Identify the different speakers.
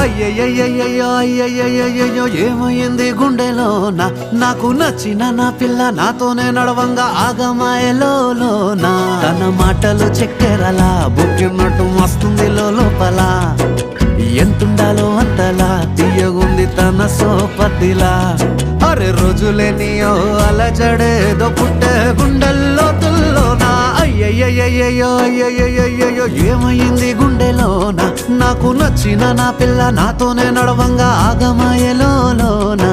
Speaker 1: అయ్యయ్యయ్యయ్యో అయ్యయ్యయ్యయ్యో ఏమైంది గుండెలోన నాకు నచ్చిన నా పిల్ల నాతోనే నడవంగా ఆగమాయలోన తన మాటలు చక్కెరలా బుక్కినట్టు వస్తుంది లోపల ఎంతుండాలో అంతలా తీయగుంది తన సోపతిలా అరే రోజులేనియో అలజడేదో పుట్టే గుండెల్లో తుల్లోనా అయ్యయ్యయ్యయ్యో అయ్యయ్యయ్యయ్యో ఏమైంది గుండెలోన నాకు నచ్చిన నా పిల్ల నాతోనే నడవంగా ఆగమాయలోనా